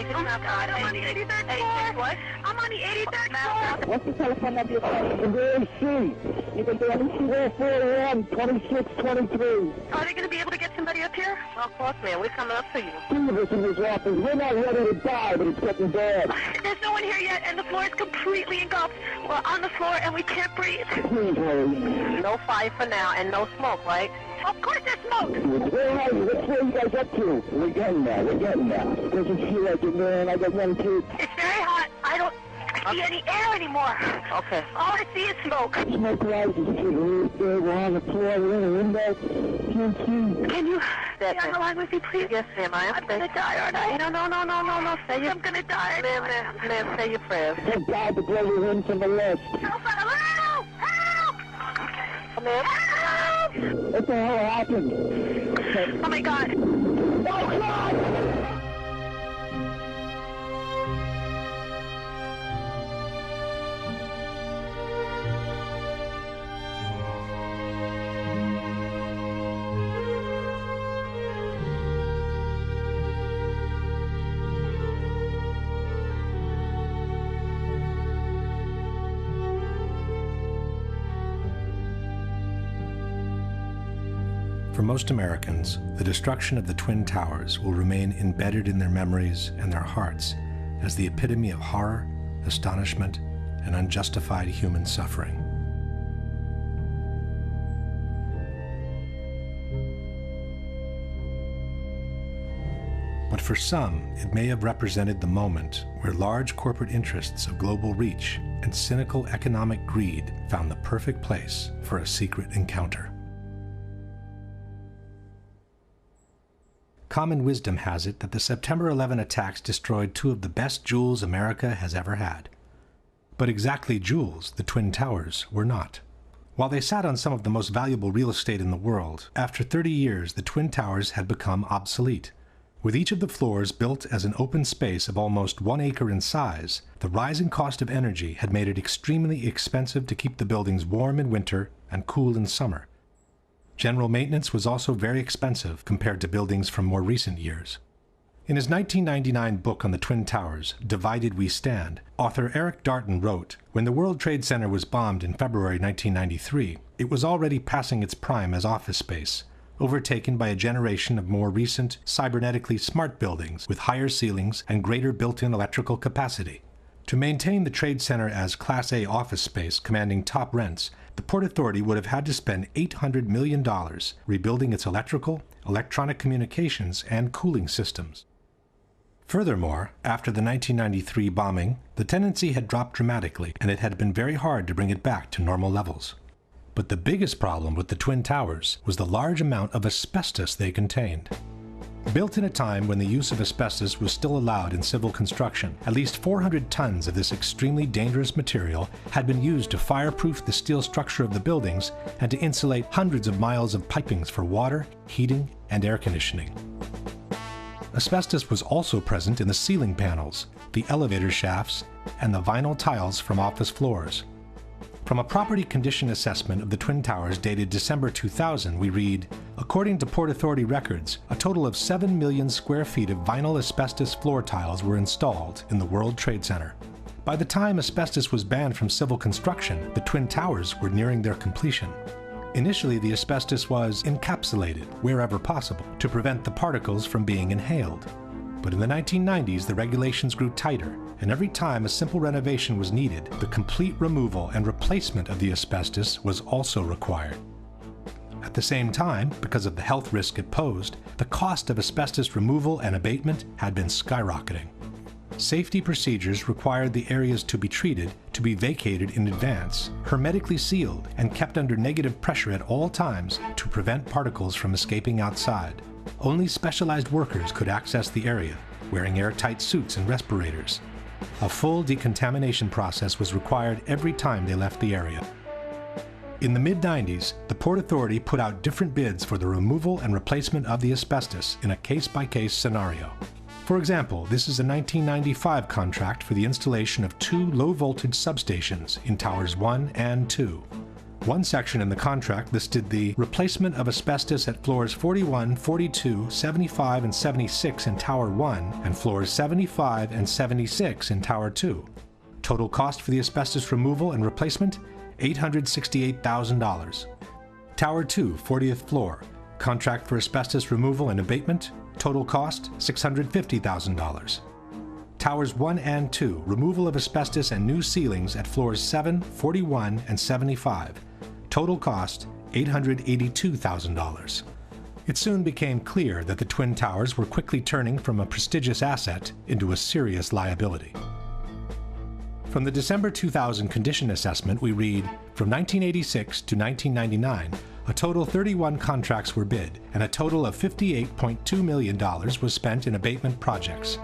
86 now. God, I'm on the 83rd floor. What? I'm on the 83rd floor. What's the telephone number you're calling? The AC. You can do any 441 2623. Are they going to be able to get somebody up here? Well, of course, man. We're coming up for you. Two of us in this office. We're not ready to die, but it's getting bad. There's no one here yet, and the floor is completely engulfed. We're on the floor, and we can't breathe. Please, hurry. No fire for now, and no smoke, right? Of course there's smoke. Where are you? Which way you guys up to? We're getting there. Doesn't feel like it, man. I got one kid. It's very hot. I don't see any air anymore. Okay. All I see is smoke. Smoke rises, kid. We're on the floor. We're in a window. Can't see. Can you stay on the line with me, please? Yes, ma'am. I'm going to die, aren't I? No. I'm going to die. Ma'am, say your prayers. Thank God to blow you in from the left. Help! Ma'am? Help! What the hell happened? Oh, my God. Oh, God! For most Americans, the destruction of the Twin Towers will remain embedded in their memories and their hearts as the epitome of horror, astonishment, and unjustified human suffering. But for some, it may have represented the moment where large corporate interests of global reach and cynical economic greed found the perfect place for a secret encounter. Common wisdom has it that the September 11 attacks destroyed two of the best jewels America has ever had. But exactly jewels, the Twin Towers, were not. While they sat on some of the most valuable real estate in the world, after 30 years the Twin Towers had become obsolete. With each of the floors built as an open space of almost 1 acre in size, the rising cost of energy had made it extremely expensive to keep the buildings warm in winter and cool in summer. General maintenance was also very expensive compared to buildings from more recent years. In his 1999 book on the Twin Towers, Divided We Stand, author Eric Darton wrote, "When the World Trade Center was bombed in February 1993, it was already passing its prime as office space, overtaken by a generation of more recent, cybernetically smart buildings with higher ceilings and greater built-in electrical capacity. To maintain the Trade Center as Class A office space commanding top rents, the Port Authority would have had to spend $800 million rebuilding its electrical, electronic communications, and cooling systems." Furthermore, after the 1993 bombing, the tenancy had dropped dramatically, and it had been very hard to bring it back to normal levels. But the biggest problem with the Twin Towers was the large amount of asbestos they contained. Built in a time when the use of asbestos was still allowed in civil construction, at least 400 tons of this extremely dangerous material had been used to fireproof the steel structure of the buildings and to insulate hundreds of miles of pipings for water, heating, and air conditioning. Asbestos was also present in the ceiling panels, the elevator shafts, and the vinyl tiles from office floors. From a property condition assessment of the Twin Towers dated December 2000, we read, "According to Port Authority records, a total of 7 million square feet of vinyl asbestos floor tiles were installed in the World Trade Center. By the time asbestos was banned from civil construction, the Twin Towers were nearing their completion. Initially, the asbestos was encapsulated, wherever possible, to prevent the particles from being inhaled. But in the 1990s, the regulations grew tighter, and every time a simple renovation was needed, the complete removal and replacement of the asbestos was also required. At the same time, because of the health risk it posed, the cost of asbestos removal and abatement had been skyrocketing. Safety procedures required the areas to be treated to be vacated in advance, hermetically sealed, and kept under negative pressure at all times to prevent particles from escaping outside. Only specialized workers could access the area, wearing airtight suits and respirators. A full decontamination process was required every time they left the area. In the mid-90s, the Port Authority put out different bids for the removal and replacement of the asbestos in a case-by-case scenario. For example, this is a 1995 contract for the installation of 2 low-voltage substations in Towers 1 and 2. One section in the contract listed the replacement of asbestos at floors 41, 42, 75, and 76 in Tower 1 and floors 75 and 76 in Tower 2. Total cost for the asbestos removal and replacement, $868,000. Tower 2, 40th floor. Contract for asbestos removal and abatement. Total cost, $650,000. Towers 1 and 2, removal of asbestos and new ceilings at floors 7, 41, and 75. Total cost, $882,000. It soon became clear that the Twin Towers were quickly turning from a prestigious asset into a serious liability. From the December 2000 condition assessment, we read, from 1986 to 1999, a total 31 contracts were bid, and a total of $58.2 million was spent in abatement projects.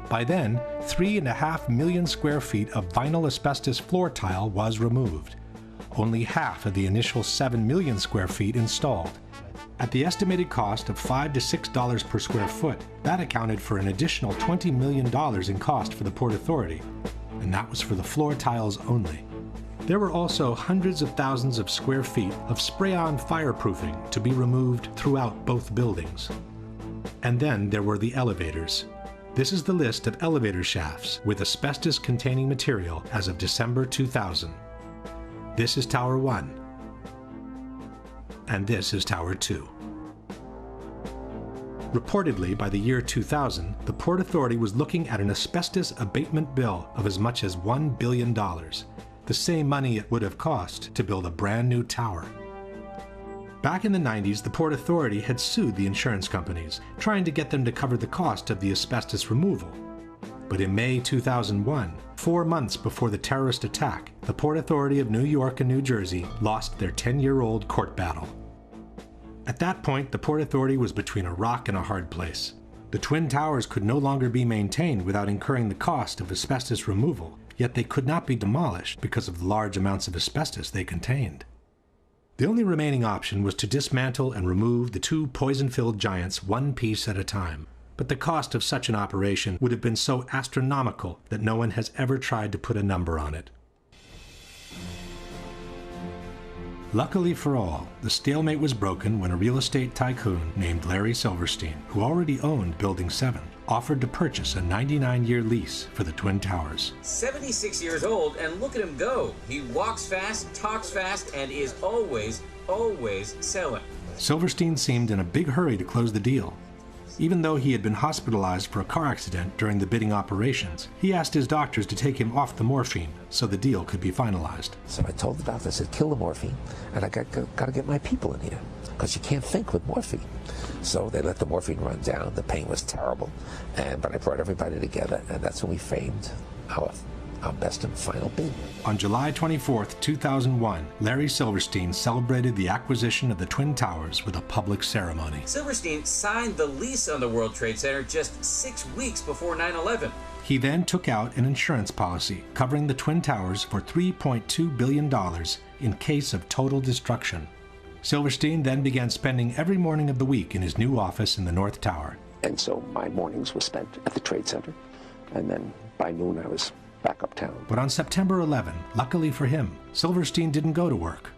By then, 3.5 million square feet of vinyl asbestos floor tile was removed. Only half of the initial 7 million square feet installed. At the estimated cost of $5 to $6 per square foot, that accounted for an additional $20 million in cost for the Port Authority, and that was for the floor tiles only. There were also hundreds of thousands of square feet of spray-on fireproofing to be removed throughout both buildings. And then there were the elevators. This is the list of elevator shafts with asbestos-containing material as of December 2000. This is Tower 1, and this is Tower 2. Reportedly, by the year 2000, the Port Authority was looking at an asbestos abatement bill of as much as $1 billion, the same money it would have cost to build a brand new tower. Back in the 90s, the Port Authority had sued the insurance companies, trying to get them to cover the cost of the asbestos removal. But in May 2001, 4 months before the terrorist attack, the Port Authority of New York and New Jersey lost their 10-year-old court battle. At that point, the Port Authority was between a rock and a hard place. The Twin Towers could no longer be maintained without incurring the cost of asbestos removal, yet they could not be demolished because of the large amounts of asbestos they contained. The only remaining option was to dismantle and remove the two poison-filled giants one piece at a time. But the cost of such an operation would have been so astronomical that no one has ever tried to put a number on it. Luckily for all, the stalemate was broken when a real estate tycoon named Larry Silverstein, who already owned Building 7, offered to purchase a 99-year lease for the Twin Towers. 76 years old, and look at him go. He walks fast, talks fast, and is always selling. Silverstein seemed in a big hurry to close the deal. Even though he had been hospitalized for a car accident during the bidding operations, he asked his doctors to take him off the morphine so the deal could be finalized. So I told the doctor, I said, kill the morphine, and I got to get my people in here, because you can't think with morphine. So they let the morphine run down. The pain was terrible, but I brought everybody together, and that's when we framed our best and final bid. On July 24, 2001, Larry Silverstein celebrated the acquisition of the Twin Towers with a public ceremony. Silverstein signed the lease on the World Trade Center just 6 weeks before 9/11. He then took out an insurance policy covering the Twin Towers for $3.2 billion in case of total destruction. Silverstein then began spending every morning of the week in his new office in the North Tower. And so my mornings were spent at the Trade Center, and then by noon I was back uptown. But on September 11, luckily for him, Silverstein didn't go to work.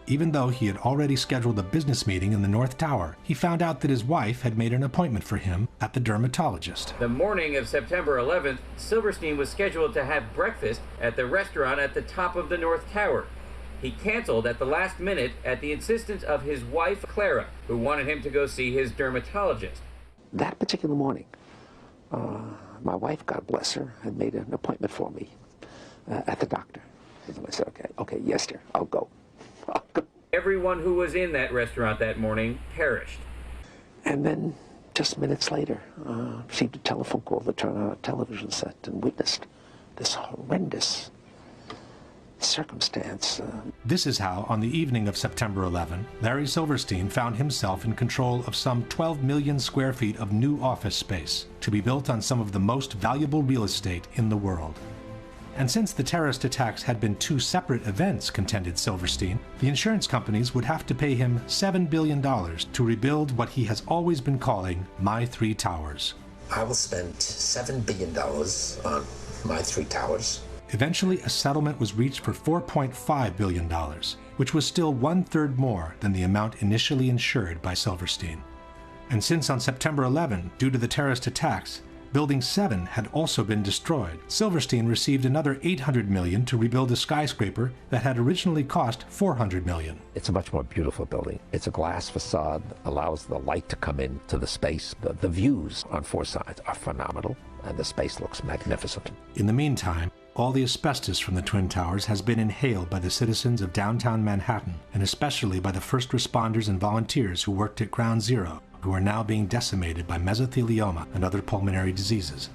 Even though he had already scheduled a business meeting in the North Tower, he found out that his wife had made an appointment for him at the dermatologist. The morning of September 11th, Silverstein was scheduled to have breakfast at the restaurant at the top of the North Tower. He canceled at the last minute at the insistence of his wife, Clara, who wanted him to go see his dermatologist. That particular morning, my wife, God bless her, had made an appointment for me at the doctor. And I said, okay, yes, dear, I'll go. Everyone who was in that restaurant that morning perished. And then, just minutes later, received a telephone call to turn on a television set and witnessed this horrendous circumstance. This is how, on the evening of September 11, Larry Silverstein found himself in control of some 12 million square feet of new office space to be built on some of the most valuable real estate in the world. And since the terrorist attacks had been two separate events, contended Silverstein, the insurance companies would have to pay him $7 billion to rebuild what he has always been calling My Three Towers. I will spend $7 billion on My Three Towers. Eventually, a settlement was reached for $4.5 billion, which was still 1/3 more than the amount initially insured by Silverstein. And since on September 11, due to the terrorist attacks, Building 7 had also been destroyed, Silverstein received another $800 million to rebuild a skyscraper that had originally cost $400 million. It's a much more beautiful building. It's a glass facade, allows the light to come into the space. The views on four sides are phenomenal, and the space looks magnificent. In the meantime, all the asbestos from the Twin Towers has been inhaled by the citizens of downtown Manhattan, and especially by the first responders and volunteers who worked at Ground Zero, who are now being decimated by mesothelioma and other pulmonary diseases.